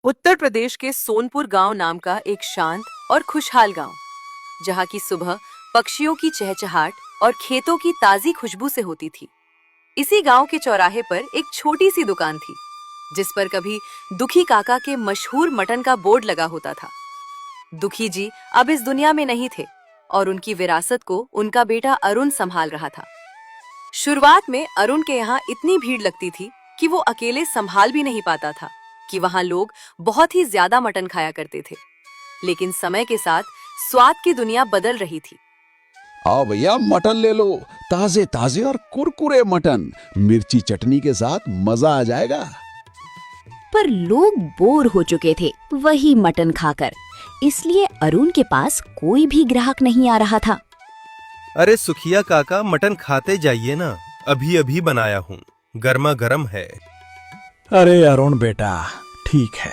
उत्तर प्रदेश के सोनपुर गांव नाम का एक शांत और खुशहाल गांव, जहां की सुबह पक्षियों की चहचहाट और खेतों की ताजी खुशबू से होती थी। इसी गांव के चौराहे पर एक छोटी सी दुकान थी, जिस पर कभी दुखी काका के मशहूर मटन का बोर्ड लगा होता था। दुखी जी अब इस दुनिया में नहीं थे और उनकी विरासत को उनका बेटा अरुण संभाल रहा था। शुरुआत में अरुण के यहाँ इतनी भीड़ लगती थी कि वो अकेले संभाल भी नहीं पाता था कि वहाँ लोग बहुत ही ज्यादा मटन खाया करते थे। लेकिन समय के साथ स्वाद की दुनिया बदल रही थी। आओ भैया, मटन ले लो, ताजे ताजे और कुरकुरे मटन, मिर्ची चटनी के साथ मजा आ जाएगा। पर लोग बोर हो चुके थे वही मटन खाकर, इसलिए अरुण के पास कोई भी ग्राहक नहीं आ रहा था। अरे सुखिया काका, मटन खाते जाइए ना, अभी अभी बनाया हूँ, गर्मा गर्म है। अरे अरुण बेटा, ठीक है,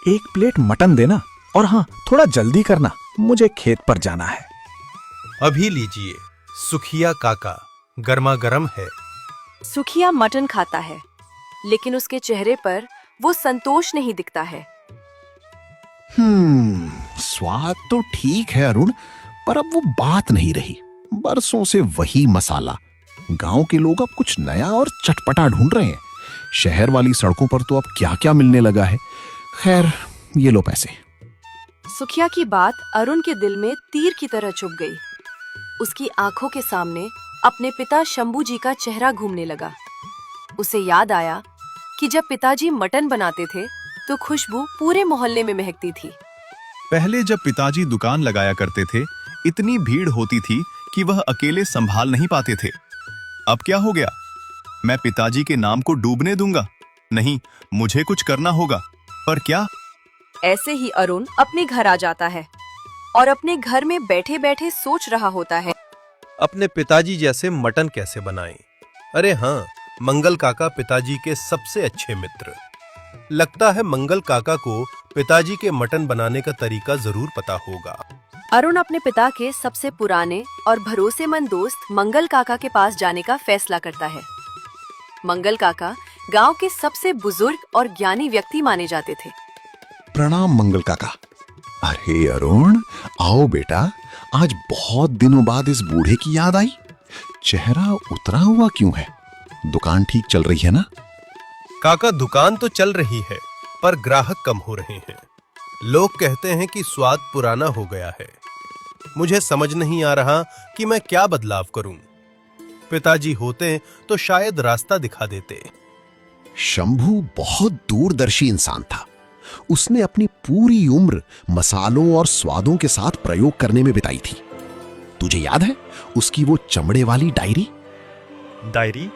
एक प्लेट मटन देना, और हाँ, थोड़ा जल्दी करना, मुझे खेत पर जाना है। अभी लीजिए सुखिया काका, गर्मा गर्म है। सुखिया मटन खाता है, लेकिन उसके चेहरे पर वो संतोष नहीं दिखता है। स्वाद तो ठीक है अरुण, पर अब वो बात नहीं रही। बरसों से वही मसाला। गांव के लोग अब कुछ नया और चटपटा ढूंढ रहे हैं। शहर वाली सड़कों पर तो अब क्या क्या मिलने लगा है। खैर, ये लो पैसे। सुखिया की बात अरुण के दिल में तीर की तरह चुभ गई। उसकी आंखों के सामने अपने पिता शंभू जी का चेहरा घूमने लगा। उसे याद आया कि जब पिताजी मटन बनाते थे तो खुशबू पूरे मोहल्ले में महकती थी। पहले जब पिताजी दुकान लगाया करते थे, इतनी भीड़ होती थी कि वह अकेले संभाल नहीं पाते थे। अब क्या हो गया? मैं पिताजी के नाम को डूबने दूंगा? नहीं, मुझे कुछ करना होगा। पर क्या? ऐसे ही अरुण अपने घर आ जाता है और अपने घर में बैठे बैठे सोच रहा होता है, अपने पिताजी जैसे मटन कैसे बनाएं? अरे हाँ, मंगल काका पिताजी के सबसे अच्छे मित्र। लगता है मंगल काका को पिताजी के मटन बनाने का तरीका जरूर पता होगा। अरुण अपने पिता के सबसे पुराने और भरोसेमंद दोस्त मंगल काका के पास जाने का फैसला करता है। मंगल काका गांव के सबसे बुजुर्ग और ज्ञानी व्यक्ति माने जाते थे। प्रणाम मंगल काका। अरे अरुण, आओ बेटा, आज बहुत दिनों बाद इस बूढ़े की याद आई। चेहरा उतरा हुआ क्यों है? दुकान ठीक चल रही है ना? काका, दुकान तो चल रही है, पर ग्राहक कम हो रहे हैं। लोग कहते हैं कि स्वाद पुराना हो गया है। मुझे समझ नहीं आ रहा कि मैं क्या बदलाव करूं। पिताजी होते तो शायद रास्ता दिखा देते। शंभू बहुत दूरदर्शी इंसान था। उसने अपनी पूरी उम्र मसालों और स्वादों के साथ प्रयोग करने में बिताई थी। तुझे याद है उसकी वो चमड़े वाली डायरी? डायरी?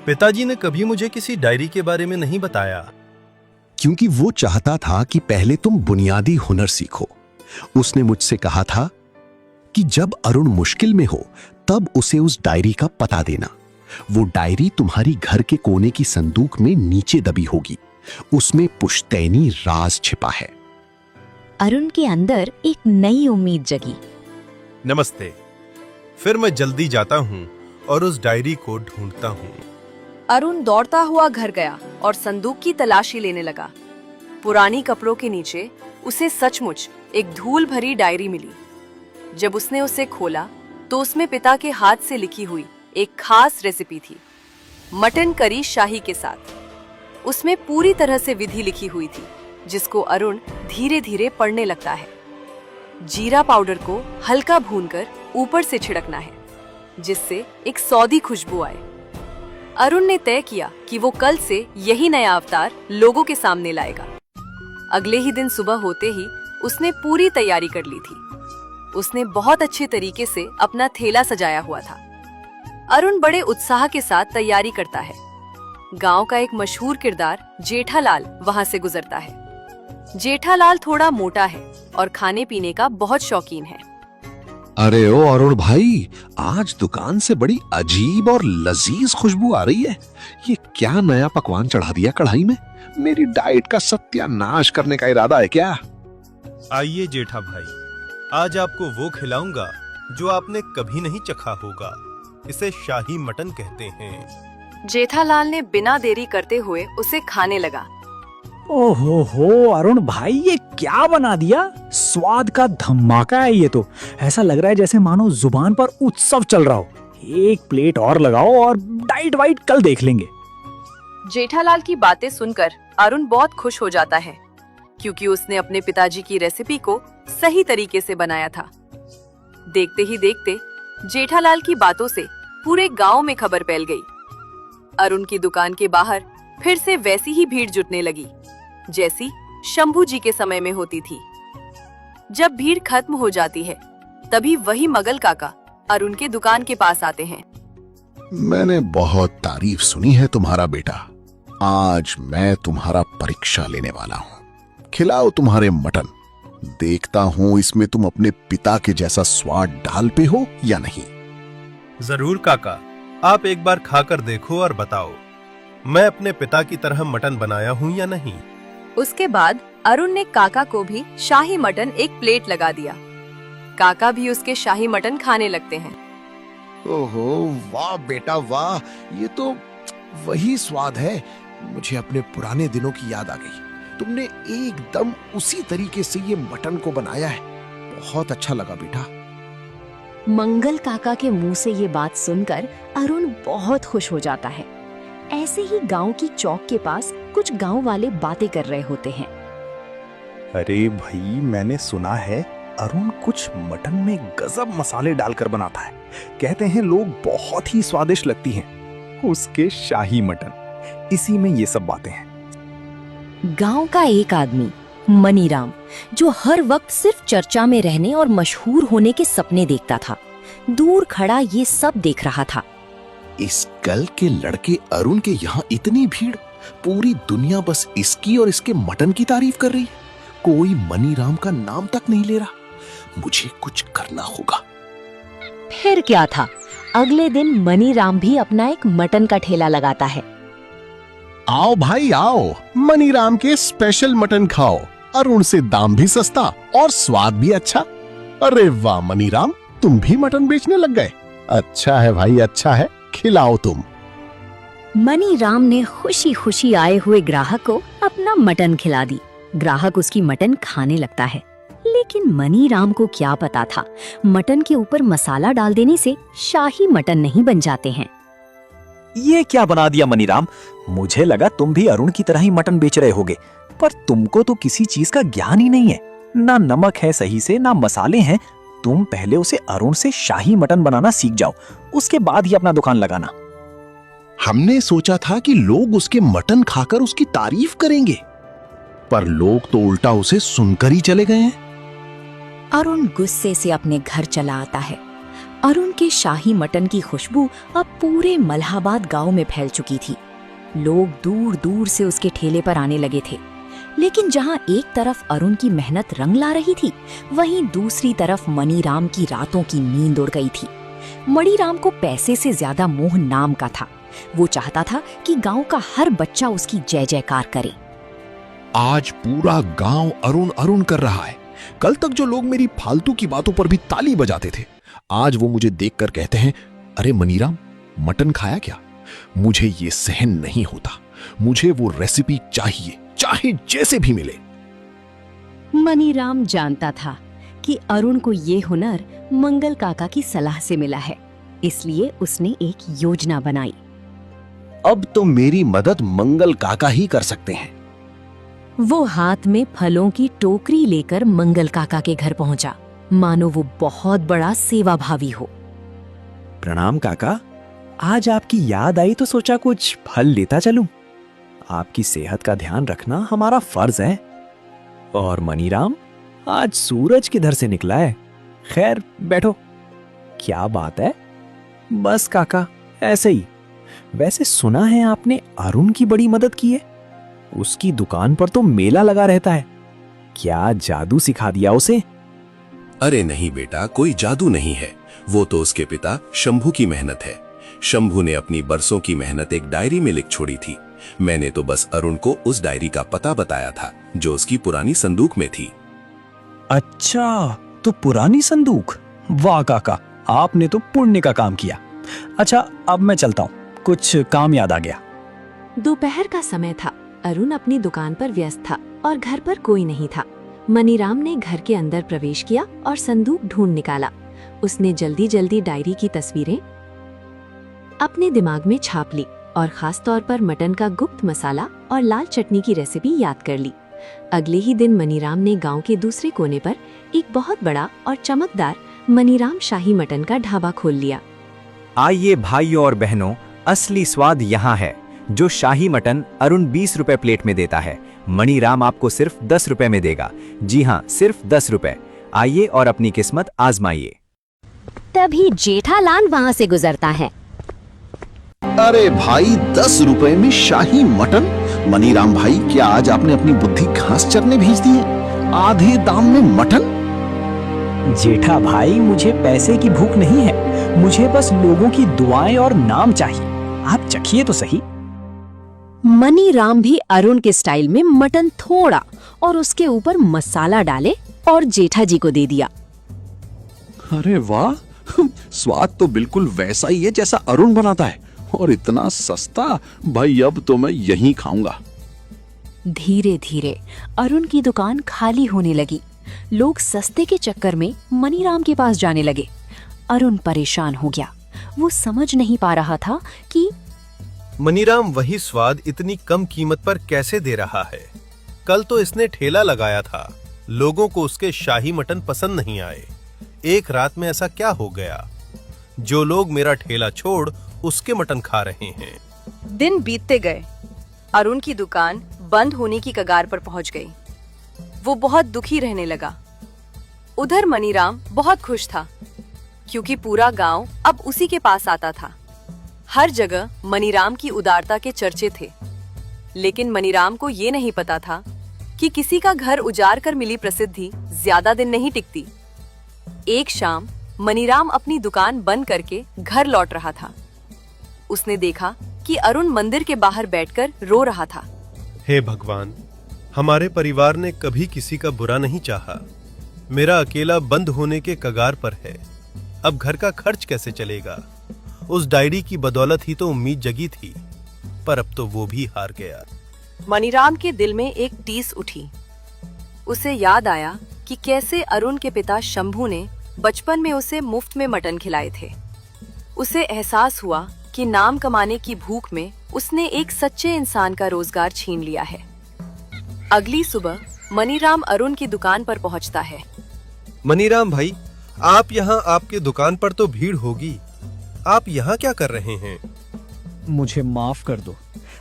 पिताजी ने कभी मुझे किसी डायरी के बारे में नहीं बताया। क्योंकि वो चाहता था कि पहले तुम बुनियादी हुनर सीखो। उसने मुझसे कहा था कि जब अरुण मुश्किल में हो तब उसे उस डायरी का पता देना। वो डायरी तुम्हारी घर के कोने की संदूक में नीचे दबी होगी। उसमें पुश्तैनी राज छिपा है। अरुण के अंदर एक नई उम्मीद जगी। नमस्ते। फिर मैं जल्दी जाता हूँ और उस डायरी को ढूंढता हूँ। अरुण दौड़ता हुआ घर गया और संदूक की तलाशी लेने लगा। पुरानी कपड़ों के नीचे उसे सचमुच एक धूल भरी डायरी मिली। जब उसने उसे खोला तो उसमें पिता के हाथ से लिखी हुई एक खास रेसिपी थी, मटन करी शाही के साथ। उसमें पूरी तरह से विधि लिखी हुई थी, जिसको अरुण धीरे धीरे पढ़ने लगता है। जीरा पाउडर को हल्का भूनकर ऊपर से छिड़कना है, जिससे एक सौंधी खुशबू आए। अरुण ने तय किया कि वो कल से यही नया अवतार लोगों के सामने लाएगा। अगले ही दिन सुबह होते ही उसने पूरी तैयारी कर ली थी। उसने बहुत अच्छे तरीके से अपना ठेला सजाया हुआ था। अरुण बड़े उत्साह के साथ तैयारी करता है। गांव का एक मशहूर किरदार जेठालाल वहां से गुजरता है। जेठालाल थोड़ा मोटा है और खाने पीने का बहुत शौकीन है। अरे ओ अरुण भाई, आज दुकान से बड़ी अजीब और लजीज खुशबू आ रही है। ये क्या नया पकवान चढ़ा दिया कढ़ाई में? मेरी डाइट का सत्यानाश करने का इरादा है क्या? आइए जेठा भाई, आज आपको वो खिलाऊंगा जो आपने कभी नहीं चखा होगा। इसे शाही मटन कहते हैं। जेठालाल ने बिना देरी करते हुए उसे खाने लगा। ओहो हो अरुण भाई, ये क्या बना दिया? स्वाद का धमाका है ये तो। ऐसा लग रहा है जैसे मानो जुबान पर उत्सव चल रहा हो। एक प्लेट और लगाओ और डाइट वाइट कल देख लेंगे। जेठालाल की बातें सुनकर अरुण बहुत खुश हो जाता है, क्योंकि उसने अपने पिताजी की रेसिपी को सही तरीके से बनाया था। देखते ही देखते जेठालाल की बातों से पूरे गांव में खबर फैल गई। अरुण की दुकान के बाहर फिर से वैसी ही भीड़ जुटने लगी जैसी शंभू जी के समय में होती थी। जब भीड़ खत्म हो जाती है, तभी वही मगल काका अरुण के दुकान के पास आते हैं। मैंने बहुत तारीफ सुनी है तुम्हारा बेटा। आज मैं तुम्हारा परीक्षा लेने वाला हूं। खिलाओ तुम्हारे मटन। देखता हूं इसमें तुम अपने पिता के जैसा स्वाद डाल पे हो या नहीं। जरूर काका, आप एक बार खाकर देखो और बताओ मैं अपने पिता की तरह मटन बनाया हूं या नहीं। उसके बाद अरुण ने काका को भी शाही मटन एक प्लेट लगा दिया। काका भी उसके शाही मटन खाने लगते हैं। ओहो वाह बेटा वाह, ये तो वही स्वाद है। मुझे अपने पुराने दिनों की याद आ गई। तुमने एकदम उसी तरीके से ये मटन को बनाया है। बहुत अच्छा लगा बेटा। मंगल काका के मुंह से ये बात सुनकर अरुण बहुत खुश हो जाता है। ऐसे ही गांव की चौक के पास कुछ गांव वाले बातें कर रहे होते हैं। अरे भाई, मैंने सुना है अरुण कुछ मटन में गजब मसाले डालकर बनाता है। कहते हैं लोग बहुत ही स्वादिष्ट लगती हैं उसके शाही मटन। इसी में ये सब बातें हैं। गांव का एक आदमी मनीराम, जो हर वक्त सिर्फ चर्चा में रहने और मशहूर होने के सपने देखता था, दूर खड़ा ये सब देख रहा था। इस कल के लड़के अरुण के यहाँ इतनी भीड़, पूरी दुनिया बस इसकी और इसके मटन की तारीफ कर रही है। कोई मनीराम का नाम तक नहीं ले रहा। मुझे कुछ करना होगा। फिर क्या था, अगले दिन मनीराम भी अपना एक मटन का ठेला लगाता है। आओ भाई आओ, मनीराम के स्पेशल मटन खाओ। अरुण से दाम भी सस्ता और स्वाद भी अच्छा। अरे वाह मनीराम, तुम भी मटन बेचने लग गए। अच्छा है भाई, अच्छा है, खिलाओ तुम। मनीराम ने खुशी खुशी आए हुए ग्राहक को अपना मटन खिला दी। ग्राहक उसकी मटन खाने लगता है, लेकिन मनीराम को क्या पता था, मटन के ऊपर मसाला डाल देने से शाही मटन नहीं बन जाते हैं। ये क्या बना दिया मनीराम? मुझे लगा तुम भी अरुण की तरह ही मटन बेच रहे होगे, पर तुमको तो किसी चीज का ज्ञान ही नहीं है। ना नमक है सही से, ना मसाले हैं। तुम पहले उसे अरुण से शाही मटन बनाना सीख जाओ, उसके बाद ही अपना दुकान लगाना। हमने सोचा था कि लोग उसके मटन खाकर उसकी तारीफ करेंगे, पर लोग तो उल्टा उसे सुनकर ही चले गए हैं। अरुण गुस्से से अपने घर चला आता है। अरुण के शाही मटन की खुशबू अब पूरे मल्हाबाद गांव में फैल चुकी थी। लोग दूर दूर से उसके ठेले पर आने लगे थे। लेकिन जहां एक तरफ अरुण की मेहनत रंग ला रही थी, वहीं दूसरी तरफ मनीराम की रातों की नींद उड़ गई थी। मणिराम को पैसे से ज्यादा मोह नाम का था। वो चाहता था कि गांव का हर बच्चा उसकी जय जयकार करे। आज पूरा गांव अरुण अरुण कर रहा है। कल तक जो लोग मेरी फालतू की बातों पर भी ताली बजाते थे, आज वो मुझे देखकर कहते हैं, अरे मनीराम, मटन खाया क्या? मुझे ये सहन नहीं होता। मुझे वो रेसिपी चाहिए, चाहे जैसे भी मिले। मनीराम जानता था कि अरुण को ये हुनर मंगल काका की सलाह से मिला है, इसलिए उसने एक योजना बनाई। अब तो मेरी मदद मंगल काका ही कर सकते हैं। वो हाथ में फलों की टोकरी लेकर मंगल काका के घर पहुंचा, मानो वो बहुत बड़ा सेवाभावी हो। प्रणाम काका, आज आपकी याद आई तो सोचा कुछ फल लेता चलूं। आपकी सेहत का ध्यान रखना हमारा फर्ज है। और मनीराम, आज सूरज किधर से निकला है? खैर बैठो। क्या बात है? बस काका, ऐसे ही। वैसे सुना है आपने अरुण की बड़ी मदद की है। उसकी दुकान पर तो मेला लगा रहता है। क्या जादू सिखा दिया उसे? अरे नहीं बेटा, कोई जादू नहीं है। वो तो उसके पिता शंभू की मेहनत है। शंभू ने अपनी बरसों की मेहनत एक डायरी में लिख छोड़ी थी। मैंने तो बस अरुण को उस डायरी का पता बताया था जो उसकी पुरानी संदूक में थी। अच्छा, तो पुरानी संदूक। वाह काका, आपने तो पुण्य का काम किया। अच्छा, अब मैं चलता हूँ, कुछ काम याद आ गया। दोपहर का समय था। अरुण अपनी दुकान पर व्यस्त था और घर पर कोई नहीं था। मनीराम ने घर के अंदर प्रवेश किया और संदूक ढूंढ निकाला। उसने जल्दी जल्दी डायरी की तस्वीरें अपने दिमाग में छाप ली और खास तौर पर मटन का गुप्त मसाला और लाल चटनी की रेसिपी याद कर ली। अगले ही दिन मनीराम ने गांव के दूसरे कोने पर एक बहुत बड़ा और चमकदार मनीराम शाही मटन का ढाबा खोल लिया। आइए भाइयों और बहनों, असली स्वाद यहाँ है। जो शाही मटन अरुण 20 रुपए प्लेट में देता है, मणिराम आपको सिर्फ 10 रुपए में देगा। जी हाँ, सिर्फ 10 रुपए। आइए और अपनी किस्मत आजमाइए। तभी जेठालाल वहाँ से गुजरता है। अरे भाई, 10 रुपए में शाही मटन? मनीराम भाई, क्या आज आपने अपनी बुद्धि घास चरने भेज दी है? आधे दाम में मटन? जेठा भाई, मुझे पैसे की भूख नहीं है, मुझे बस लोगों की दुआएं और नाम चाहिए। आप चखिए तो सही। मनीराम भी अरुण के स्टाइल में मटन थोड़ा और उसके ऊपर मसाला डाले और जेठा जी को दे दिया। अरे वाह, स्वाद तो बिल्कुल वैसा ही है जैसा अरुण बनाता है, और इतना सस्ता। भाई, अब तो मैं यहीं खाऊंगा। धीरे धीरे अरुण की दुकान खाली होने लगी। लोग सस्ते के चक्कर में मनीराम के पास जाने लगे। अरुण परेशान हो गया। वो समझ नहीं पा रहा था कि मनीराम वही स्वाद इतनी कम कीमत पर कैसे दे रहा है। कल तो इसने ठेला लगाया था, लोगों को उसके शाही मटन पसंद नहीं आए। एक रात में ऐसा क्या हो गया जो लोग मेरा ठेला छोड़ उसके मटन खा रहे हैं। दिन बीतते गए। अरुण की दुकान बंद होने की कगार पर पहुंच गई। वो बहुत दुखी रहने लगा। उधर मनीराम बहुत खुश था, क्योंकि पूरा गांव अब उसी के पास आता था। हर जगह मनीराम की उदारता के चर्चे थे। लेकिन मनीराम को ये नहीं पता था कि किसी का घर उजाड़ कर मिली प्रसिद्धि ज्यादा दिन नहीं टिकती। एक शाम मनीराम अपनी दुकान बंद करके घर लौट रहा था। उसने देखा कि अरुण मंदिर के बाहर बैठकर रो रहा था। हे भगवान, हमारे परिवार ने कभी किसी का बुरा नहीं चाहा। मेरा अकेला बंद होने के कगार पर है। अब घर का खर्च कैसे चलेगा? उस डायरी की बदौलत ही तो उम्मीद जगी थी, पर अब तो वो भी हार गया। मनीराम के दिल में एक टीस उठी। उसे याद आया कि कैसे अरुण के पिता शंभू ने बचपन में उसे मुफ्त में मटन खिलाए थे। उसे एहसास हुआ कि नाम कमाने की भूख में उसने एक सच्चे इंसान का रोजगार छीन लिया है। अगली सुबह मनीराम अरुण की दुकान पर पहुंचता है। मनीराम भाई, आप यहाँ, आपके दुकान पर तो भीड़ होगी। आप यहाँ क्या कर रहे हैं? मुझे माफ कर दो,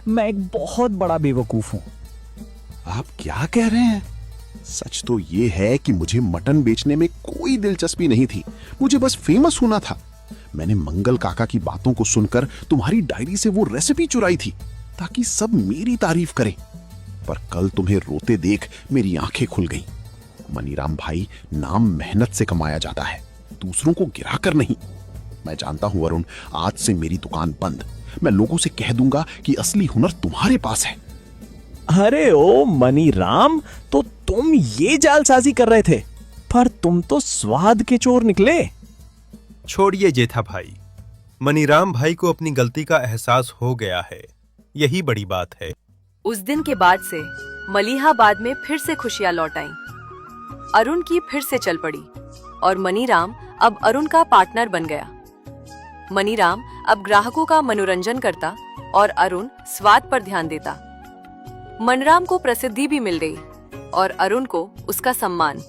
मैं एक बहुत बड़ा बेवकूफ हूँ। आप क्या कह रहे हैं? सच तो ये है कि मुझे मटन बेचने में कोई दिलचस्पी नहीं थी। मुझे बस फेमस होना था। मैंने मंगल काका की बातों को सुनकर तुम्हारी डायरी से वो रेसिपी चुराई थी, ताकि सब मेरी तारीफ करें। पर कल तुम्हें रोते देख मेरी आंखें खुल गईं। मनीराम भाई, नाम मेहनत से कमाया जाता है, दूसरों को गिराकर नहीं। मैं जानता हूं अरुण, आज से मेरी दुकान बंद। मैं लोगों से कह दूंगा कि असली हुनर तुम्हारे पास है। अरे ओ मनीराम, तो तुम ये जालसाजी कर रहे थे, पर तुम तो स्वाद के चोर निकले। छोड़िए जेठा भाई, मनीराम भाई को अपनी गलती का एहसास हो गया है, यही बड़ी बात है। उस दिन के बाद से मलिहाबाद में फिर से खुशियां लौट आईं। अरुण की फिर से चल पड़ी और मनीराम अब अरुण का पार्टनर बन गया। मनीराम अब ग्राहकों का मनोरंजन करता और अरुण स्वाद पर ध्यान देता। मनीराम को प्रसिद्धि भी मिल गई और अरुण को उसका सम्मान।